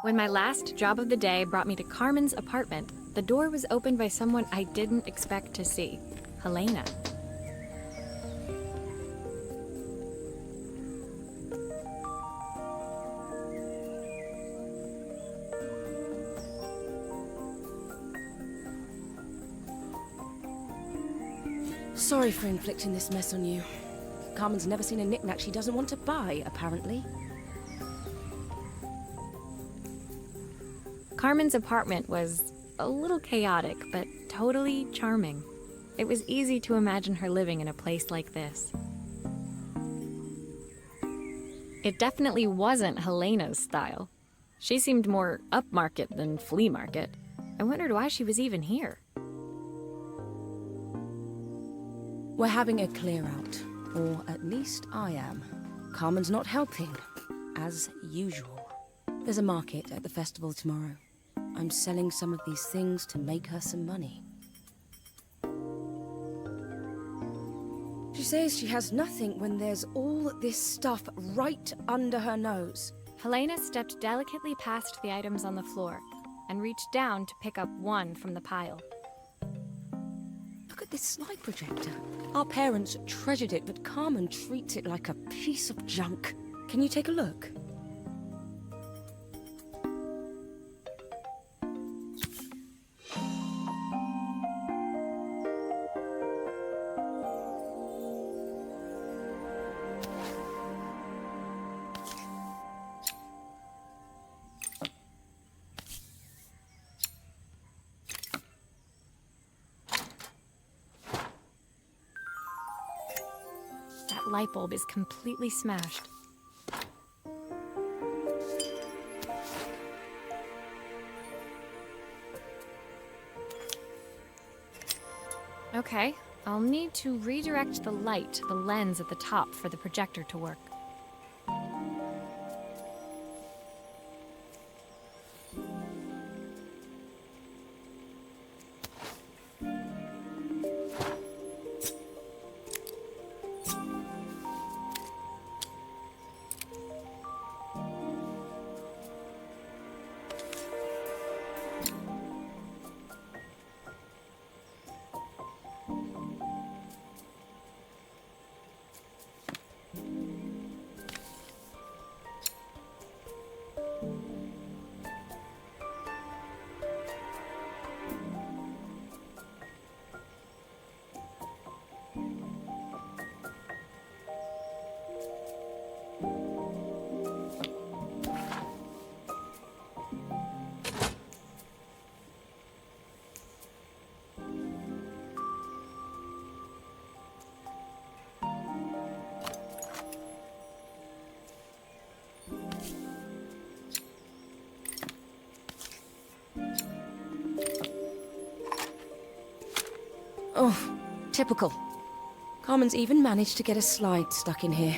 When my last job of the day brought me to Carmen's apartment, the door was opened by someone I didn't expect to see, Helena. Sorry for inflicting this mess on you. Carmen's never seen a knick-knack she doesn't want to buy, apparently. Carmen's apartment was a little chaotic, but totally charming. It was easy to imagine her living in a place like this. It definitely wasn't Helena's style. She seemed more upmarket than flea market. I wondered why she was even here. We're having a clear-out, or at least I am. Carmen's not helping, as usual. There's a market at the festival tomorrow. I'm selling some of these things to make her some money. She says she has nothing when there's all this stuff right under her nose. Helena stepped delicately past the items on the floor and reached down to pick up one from the pile. Look at this slide projector. Our parents treasured it, but Carmen treats it like a piece of junk. Can you take a look? That light bulb is completely smashed. Okay, I'll need to redirect the light to the lens at the top for the projector to work. Oh, typical. Carmen's even managed to get a slide stuck in here.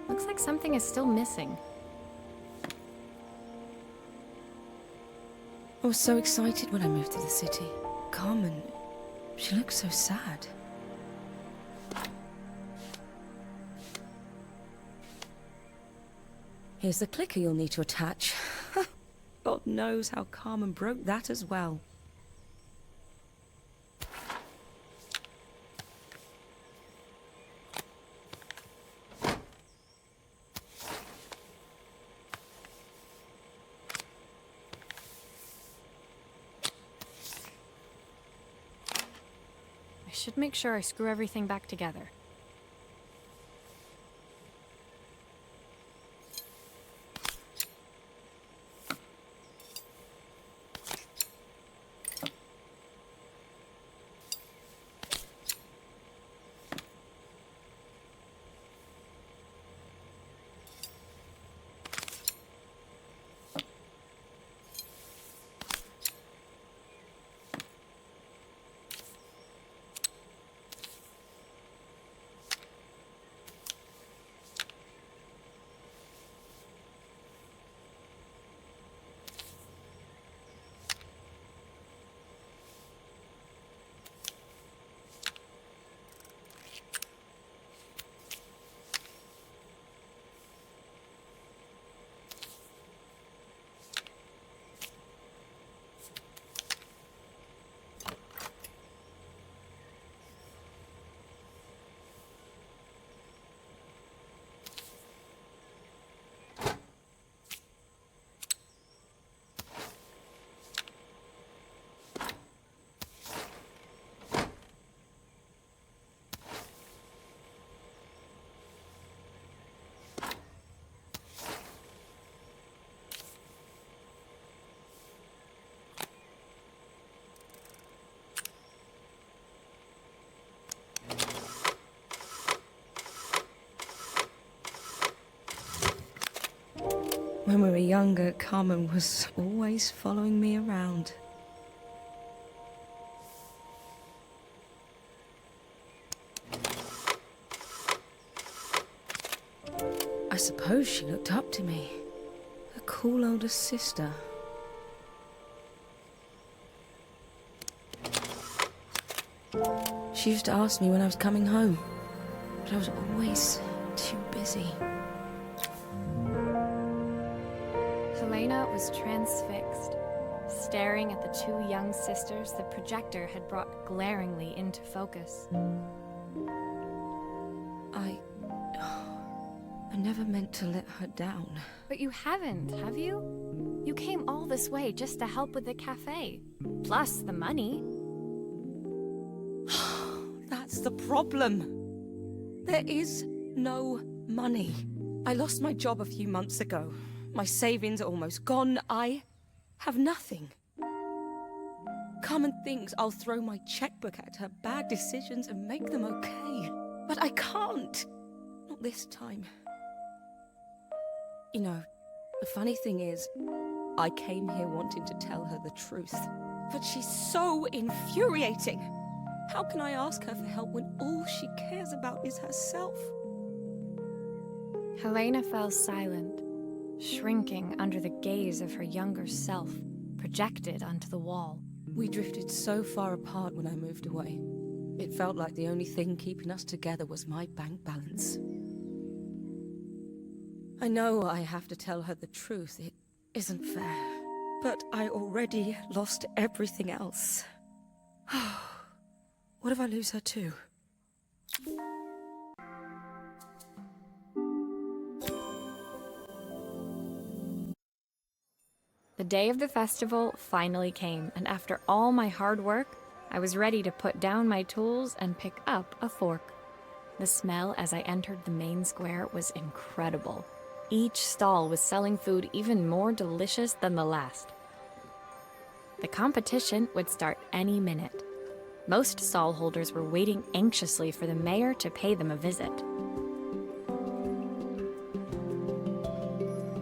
Looks like something is still missing. I was so excited when I moved to the city. Carmen, she looks so sad. Here's the clicker you'll need to attach. God knows how Carmen broke that as well. I should make sure I screw everything back together. When we were younger, Carmen was always following me around. I suppose she looked up to me. A cool older sister. She used to ask me when I was coming home, but I was always too busy. Helena was transfixed, staring at the two young sisters the projector had brought glaringly into focus. I never meant to let her down. But you haven't, have you? You came all this way just to help with the cafe, plus the money. That's the problem. There is no money. I lost my job a few months ago. My savings are almost gone. I have nothing. Carmen thinks I'll throw my checkbook at her bad decisions and make them okay. But I can't. Not this time. You know, the funny thing is, I came here wanting to tell her the truth. But she's so infuriating. How can I ask her for help when all she cares about is herself? Helena fell silent, shrinking under the gaze of her younger self, projected onto the wall. We drifted so far apart when I moved away. It felt like the only thing keeping us together was my bank balance. I know I have to tell her the truth. It isn't fair. But I already lost everything else. What if I lose her too? The day of the festival finally came, and after all my hard work, I was ready to put down my tools and pick up a fork. The smell as I entered the main square was incredible. Each stall was selling food even more delicious than the last. The competition would start any minute. Most stall holders were waiting anxiously for the mayor to pay them a visit.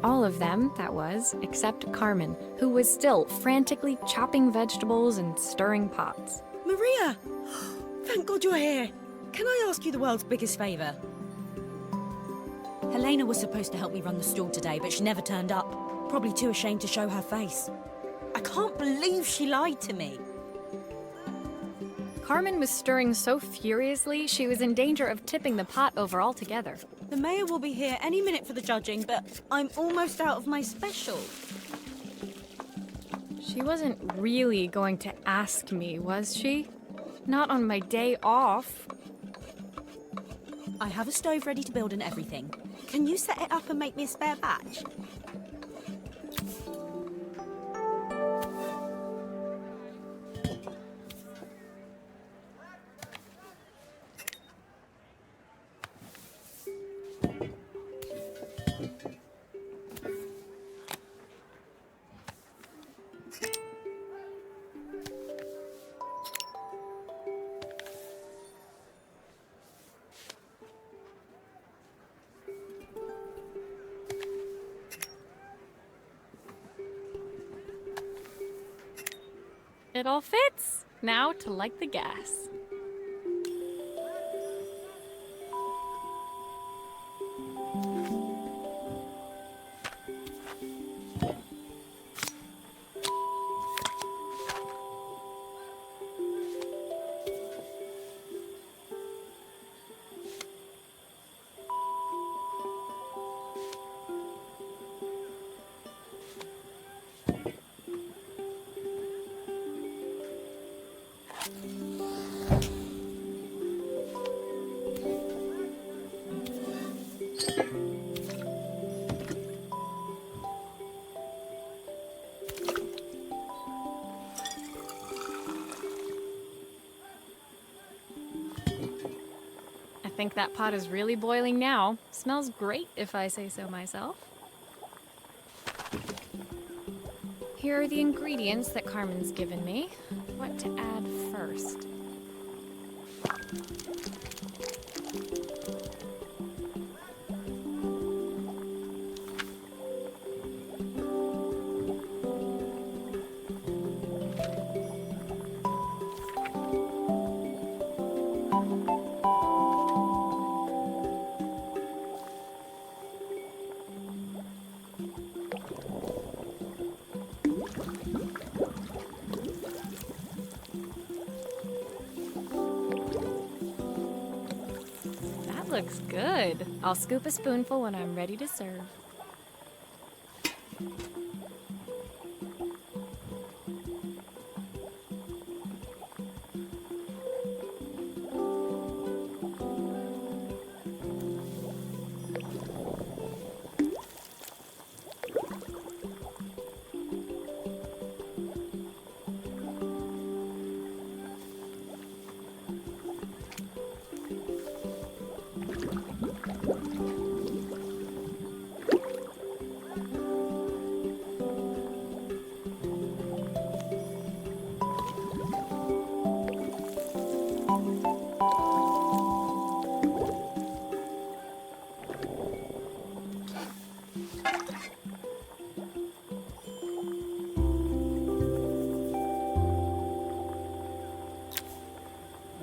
All of them, that was, except Carmen, who was still frantically chopping vegetables and stirring pots. Maria! Thank God you're here. Can I ask you the world's biggest favour? Helena was supposed to help me run the stall today, but she never turned up. Probably too ashamed to show her face. I can't believe she lied to me. Carmen was stirring so furiously, she was in danger of tipping the pot over altogether. The mayor will be here any minute for the judging, but I'm almost out of my special. She wasn't really going to ask me, was she? Not on my day off. I have a stove ready to build and everything. Can you set it up and make me a spare batch? It all fits. Now to light the gas. I think that pot is really boiling now. Smells great if I say so myself. Here are the ingredients that Carmen's given me. What to add first? looks good. I'll scoop a spoonful when I'm ready to serve.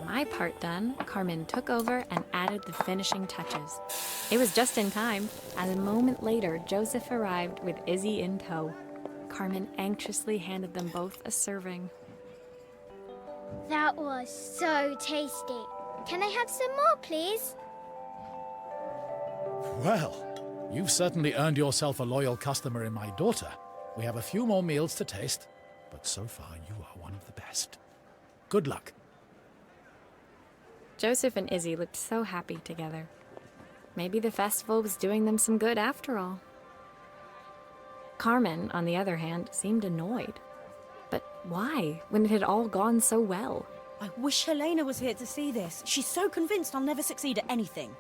My part done, Carmen took over and added the finishing touches. It was just in time, as a moment later, Joseph arrived with Izzy in tow. Carmen anxiously handed them both a serving. That was so tasty. Can I have some more, please? Well, you've certainly earned yourself a loyal customer in my daughter. We have a few more meals to taste, but so far you are one of the best. Good luck. Joseph and Izzy looked so happy together. Maybe the festival was doing them some good after all. Carmen, on the other hand, seemed annoyed. But why, when it had all gone so well? I wish Helena was here to see this. She's so convinced I'll never succeed at anything.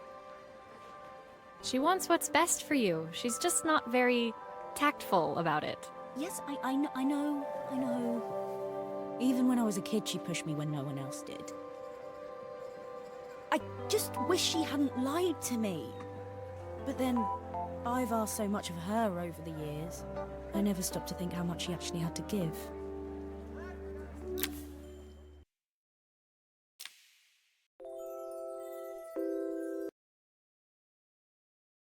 She wants what's best for you. She's just not very tactful about it. Yes, I know. Even when I was a kid, she pushed me when no one else did. I just wish she hadn't lied to me. But then, I've asked so much of her over the years. I never stopped to think how much she actually had to give.